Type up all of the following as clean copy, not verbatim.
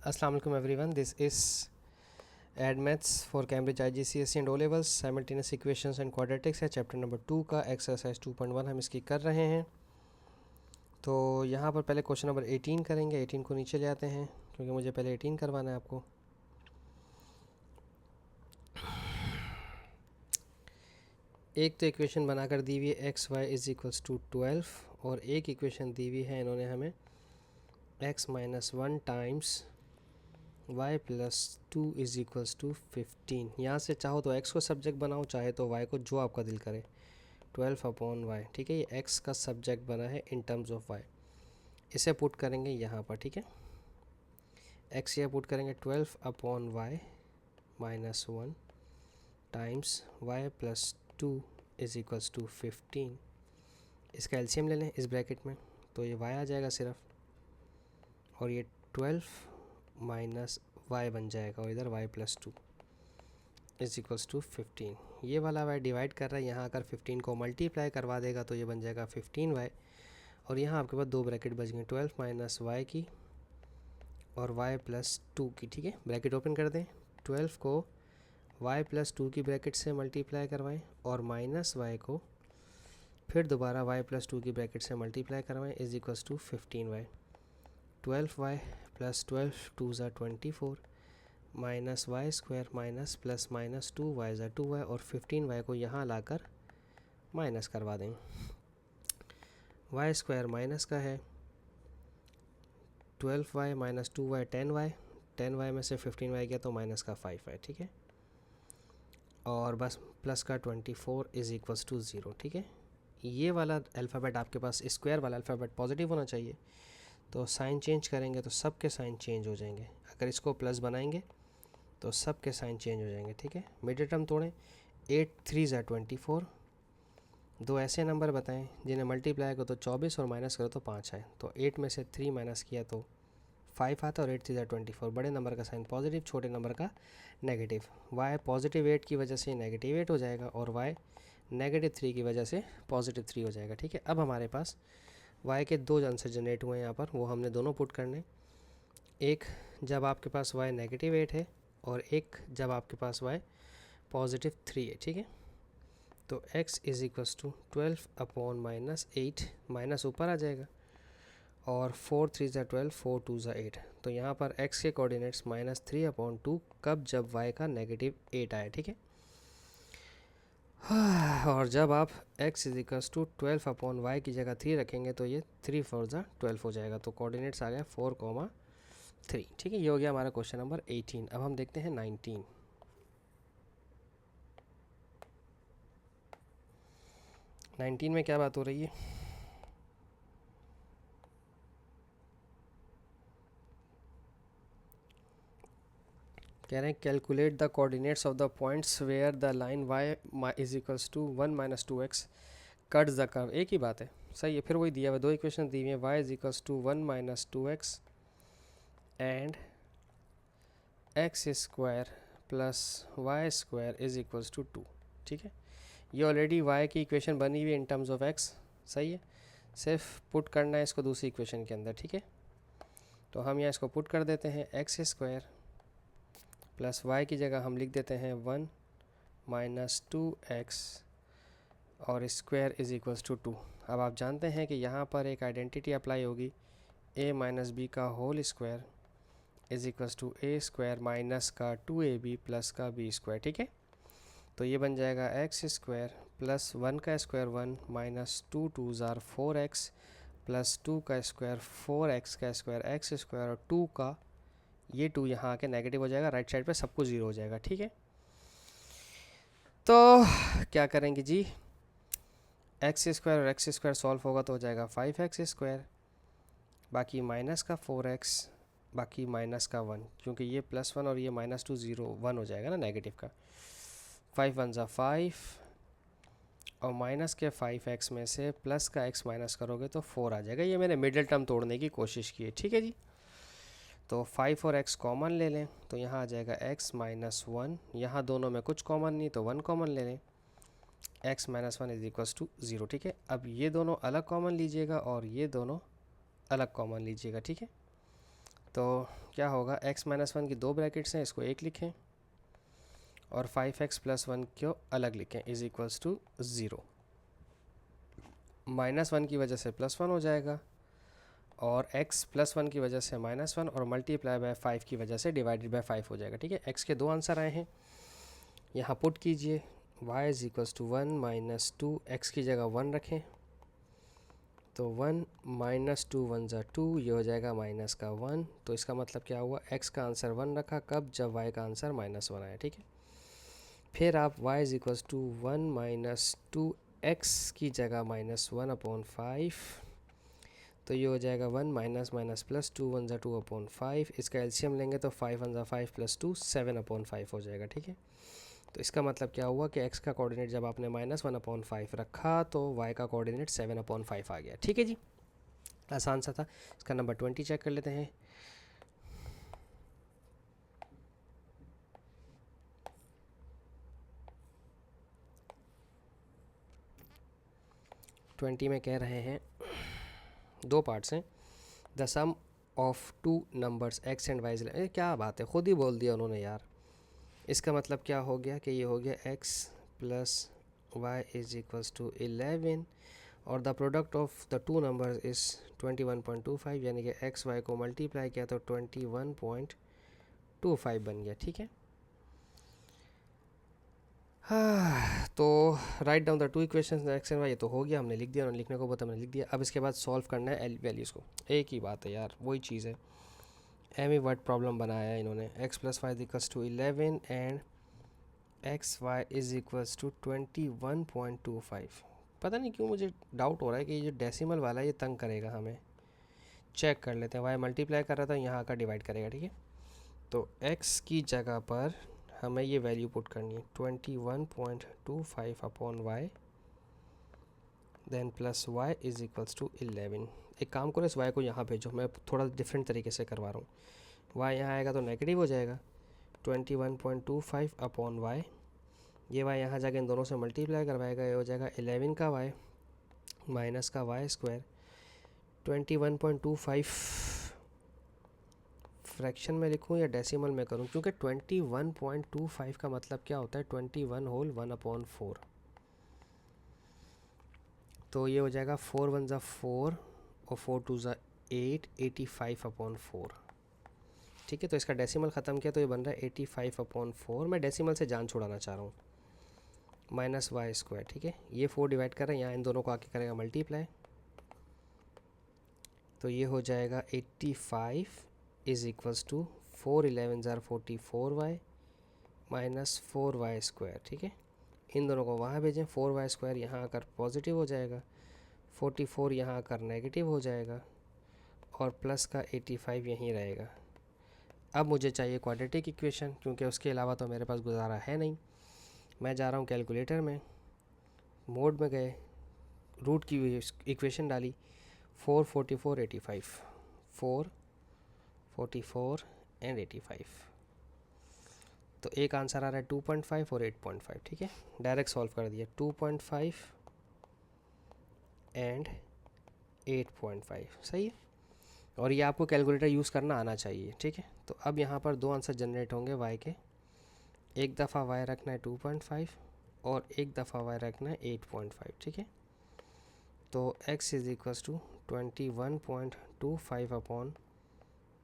Assalamu alaikum everyone. This is Add Maths for Cambridge IGCSE and O Levels Simultaneous Equations and Quadratics है chapter number 2 का exercise 2.1 हम इसकी कर रहे हैं। तो यहाँ पर पहले क्वेश्चन नंबर 18 करेंगे। 18 को नीचे ले आते हैं क्योंकि मुझे पहले 18 करवाना है आपको। एक तो इक्वेशन बनाकर दी हुई है x y is equals to 12 और एक इक्वेशन दी हुई है इन्होंने हमें x minus 1 times y plus 2 is equals to 15। यहाँ से चाहो तो x को सब्जेक्ट बनाओ, चाहे तो y को, जो आपका दिल करे। 12 अपॉन वाई, ठीक है। ये x का सब्जेक्ट बना है इन टर्म्स ऑफ y। इसे पुट करेंगे यहाँ पर, ठीक है। x ये पुट करेंगे 12 upon y minus 1 times y plus 2 is equals to 15। इसका एलसीएम ले लें इस ब्रैकेट में, तो ये y आ जाएगा सिर्फ, और ये 12 माइनस वाई बन जाएगा और इधर y plus 2 is equals to 15। ये वाला y डिवाइड कर रहा है, यहाँ अगर 15 को मल्टीप्लाई करवा देगा तो ये बन जाएगा 15y, और यहाँ आपके पास दो ब्रैकेट बच गए, 12 माइनस वाई की और y प्लस 2 की, ठीक है। ब्रैकेट ओपन कर दें, 12 को y प्लस 2 की ब्रैकेट से मल्टीप्लाई करवाएं और माइनस y को फिर दोबारा y प्लस 2 की ब्रैकेट से मल्टीप्लाई करवाएं is equals to 15y। 12y plus 12 2 ज़ा 24 minus y square minus plus minus 2y ज़ा 2y, और 15y को यहाँ लाकर माइनस करवा दें। y स्क्वायर माइनस का है 12y minus 2y 10y, 10y में से 15y गया तो माइनस का 5y, ठीक है। और बस प्लस का 24 इज इक्वल्स टू 0, ठीक है। ये वाला अल्फ़ाबेट आपके पास, स्क्वायर वाला अल्फ़ाबेट पॉजिटिव होना चाहिए, तो साइन चेंज करेंगे तो सब के साइन चेंज हो जाएंगे। अगर इसको प्लस बनाएंगे तो सब के साइन चेंज हो जाएंगे, ठीक है। मिडिल टर्म तोड़ें, 8 3 ज़ा 24। दो ऐसे नंबर बताएं जिन्हें मल्टीप्लाई करो तो 24 और माइनस करो तो 5 है, तो 8 में से 3 माइनस किया तो 5 आता है, और 8 3 ज़ा 24। बड़े नंबर का साइन पॉजिटिव, छोटे नंबर का नेगेटिव। y पॉजिटिव 8 की वजह से नेगेटिव 8 हो जाएगा, और y नेगेटिव 3 की वजह से पॉजिटिव 3 हो जाएगा, ठीक है। अब हमारे पास y के दो आंसर जनरेट हुए हैं यहाँ पर, वो हमने दोनों पुट करने। एक जब आपके पास y नेगेटिव 8 है और एक जब आपके पास y पॉजिटिव 3 है, ठीक है। तो x is equals to 12 upon minus 8, minus ऊपर आ जाएगा, और 4 3 ज़ा 12 4 2 ज़ा 8। तो यहाँ पर x के कोऑर्डिनेट्स माइनस 3 अपॉन 2, कब? जब y का नेगेटिव 8 आए, ठीक है। और जब आप x is equals to 12 upon y की जगह 3 रखेंगे तो ये 3 4 ज़ा 12 हो जाएगा, तो कोऑर्डिनेट्स आ गए 4,3, ठीक है। ये हो गया हमारा क्वेश्चन नंबर 18। अब हम देखते हैं 19। 19 में क्या बात हो रही है? कह रहे हैं calculate the coordinates of the points where the line y is equals to 1 minus 2x cuts the curve. एक ही बात है, सही है। फिर वही दिया हुआ, दो इक्वेशन दी हुई है, y is equals to 1 minus 2x and x square plus y square is equals to 2, ठीक है। ये ऑलरेडी y की इक्वेशन बनी हुई है इन टर्म्स ऑफ x, सही है। सिर्फ पुट करना है इसको दूसरी इक्वेशन के अंदर, ठीक है। तो हम यहाँ इसको पुट कर देते हैं, एक्स स्क्वायर प्लस वाई की जगह हम लिख देते हैं 1 माइनस 2x और स्क्वायर इज इक्वल्स टू 2। अब आप जानते हैं कि यहाँ पर एक आइडेंटिटी अप्लाई होगी, a माइनस बी का whole square is equals to a square minus का 2ab प्लस का b स्क्वायर, ठीक है। तो ये बन जाएगा एक्स स्क्वायर प्लस 1 का स्क्वायर 1 माइनस 2 2 ज़ार 4x प्लस 2 का स्क्वायर 4x का स्क्वायर एक्स स्क्वायर, और 2 का ये 2 यहाँ आके नेगेटिव हो जाएगा, राइट साइड पे सब कुछ 0 हो जाएगा, ठीक है। तो क्या करेंगे जी, एक्स स्क्वायर और एक्स स्क्वायर सॉल्व होगा तो हो जाएगा 5x स्क्वायर, बाकी माइनस का 4x, बाकी माइनस का 1, क्योंकि ये प्लस 1 और ये माइनस 2 0 1 हो जाएगा ना नेगेटिव का। 5 1 ज़ा 5, और माइनस के 5x में से प्लस का x माइनस करोगे तो 4 आ जाएगा। ये मैंने मिडिल टर्म तोड़ने की कोशिश की है, ठीक है जी। तो 5 और x कॉमन ले लें तो यहाँ आ जाएगा x माइनस 1, यहाँ दोनों में कुछ कॉमन नहीं तो 1 कॉमन ले लें, x minus 1 is equals to 0, ठीक है। अब ये दोनों अलग कॉमन लीजिएगा और ये दोनों अलग कॉमन लीजिएगा, ठीक है। तो क्या होगा, x माइनस वन की दो ब्रैकेट्स हैं, इसको एक लिखें और 5x प्लस वन को अलग लिखें is equals to 0। Minus one की वजह से प्लस वन हो जाएगा और x प्लस वन की वजह से माइनस वन और मल्टीप्लाई बाय 5 की वजह से डिवाइडेड बाय 5 हो जाएगा। ठीक है, x के दो आंसर आए हैं, यहाँ पुट कीजिए y is equals to 1 minus 2, x की जगह 1 रखें तो 1 माइनस 2 1 ज़ा 2, ये हो जाएगा माइनस का 1। तो इसका मतलब क्या हुआ, x का आंसर 1 रखा कब, जब y का आंसर माइनस 1 आया। ठीक है, फिर आप y is equals to 1 minus 2, x की जगह माइनस 1 अपॉन 5, तो ये हो जाएगा 1 माइनस माइनस प्लस 2 1 ज़ा 2 अपॉन 5, इसका एलसीएम लेंगे तो 5 1 ज़ा 5 प्लस 2 7 अपॉन 5 हो जाएगा। ठीक है, तो इसका मतलब क्या हुआ कि x का कोऑर्डिनेट जब आपने माइनस 1 अपॉन 5 रखा तो y का कोऑर्डिनेट 7 अपॉन 5 आ गया। ठीक है जी, आसान सा था। इसका नंबर 20 चेक कर लेते हैं। ट्वेंटी में कह रहे हैं, दो पार्ट्स हैं, the sum of two numbers x and y। क्या बात है, खुद ही बोल दिया उन्होंने यार। इसका मतलब क्या हो गया कि ये हो गया x plus y is equals to 11 और the product of the two numbers is 21.25, यानी कि एक्स वाई को मल्टीप्लाई किया तो 21.25 बन गया। ठीक है, हाँ, तो write down the two equations x and y, ये तो हो गया, हमने लिख दिया, उन्होंने लिखने को बोला मैंने लिख दिया। अब इसके बाद सॉल्व करना है वैल्यूज़ को, एक ही बात है यार, वही चीज़ है। एम ई वर्ड प्रॉब्लम बनाया है इन्होंने, x plus y equals to 11 and x y is equals to 21.25। पता नहीं क्यों मुझे डाउट हो रहा है कि ये जो डेसिमल वाला है ये तंग करेगा हमें। चेक कर लेते हैं, वाई मल्टीप्लाई कर रहा था, यहाँ आकर डिवाइड करेगा। ठीक है, तो x की जगह पर हमें ये वैल्यू पुट करनी है 21.25 upon y, then plus y is equals to 11। एक काम करो, इस y को यहाँ भेजो, मैं थोड़ा डिफरेंट तरीके से करवा रहा हूँ। y यहाँ आएगा तो नेगेटिव हो जाएगा, 21.25 अपॉन y, ये y यहाँ जाके इन दोनों से मल्टीप्लाई करवाएगा, ये हो जाएगा 11 का y माइनस का y स्क्वायर। 21.25 फ्रैक्शन में लिखूँ या डेसिमल में करूँ, क्योंकि 21.25 का मतलब क्या होता है 21 होल 1 अपॉन 4, तो ये हो जाएगा 4 1 ज़ा 4 और 4 2 ज़ा 8, 85 अपॉन 4। ठीक है, तो इसका डेसिमल ख़त्म किया तो ये बन रहा है 85 अपॉन 4। मैं डेसिमल से जान छुड़ाना चाह रहा हूँ, माइनस वाई स्क्वायर। ठीक है, ये 4 डिवाइड कर रहे हैं, यहाँ इन दोनों को आके करेगा मल्टीप्लाई, तो ये हो जाएगा 85 इज इक्वल्स टू 4 11 ज़ार 44 वाई माइनस 4 वाई स्क्वायर। ठीक है, इन दोनों को वहाँ भेजें, 4 वाई स्क्वायर यहाँ आकर पॉजिटिव हो जाएगा, 44 यहाँ आकर नेगेटिव हो जाएगा और प्लस का 85 यहीं रहेगा। अब मुझे चाहिए क्वाड्रेटिक इक्वेशन, क्योंकि उसके अलावा तो मेरे पास गुजारा है नहीं। मैं जा रहा हूँ कैलकुलेटर में, मोड में गए, रूट की इक्वेशन डाली, 4 44 85, 4 44 एंड 85, तो एक आंसर आ रहा है 2.5 और 8.5। ठीक है, डायरेक्ट सॉल्व कर दिया, 2.5 एंड 8.5 सही है, और ये आपको कैलकुलेटर यूज़ करना आना चाहिए। ठीक है, तो अब यहाँ पर दो आंसर जनरेट होंगे y के, एक दफ़ा y रखना है 2.5 और एक दफ़ा y रखना है 8.5। ठीक है, तो x is equals to 21.25 upon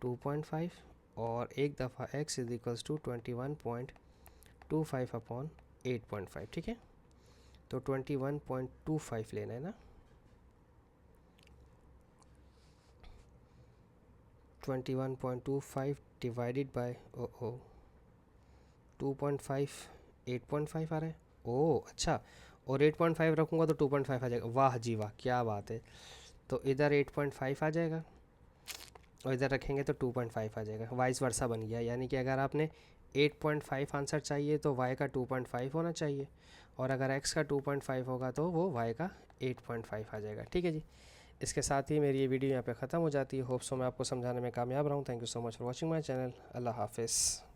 2.5 और एक दफ़ा x is equals to 21.25 upon 8.5। ठीक है, तो 21.25 लेना है ना, 21.25 डिवाइडेड बाय 2.5, 8.5 आ रहा है। ओह अच्छा, और 8.5 रखूँगा तो 2.5 आ जाएगा। वाह जी वाह, क्या बात है, तो इधर 8.5 आ जाएगा और इधर रखेंगे तो 2.5 आ जाएगा, वाइस वर्सा बन गया। यानी कि अगर आपने 8.5 आंसर चाहिए तो y का 2.5 होना चाहिए, और अगर x का 2.5 होगा तो वो y का 8.5 आ जाएगा। ठीक है जी, इसके साथ ही मेरी ये वीडियो यहाँ पे ख़त्म हो जाती है। होप सो मैं आपको समझाने में कामयाब रहा हूँ। Thank you so much for watching my channel. Allah हाफिज़।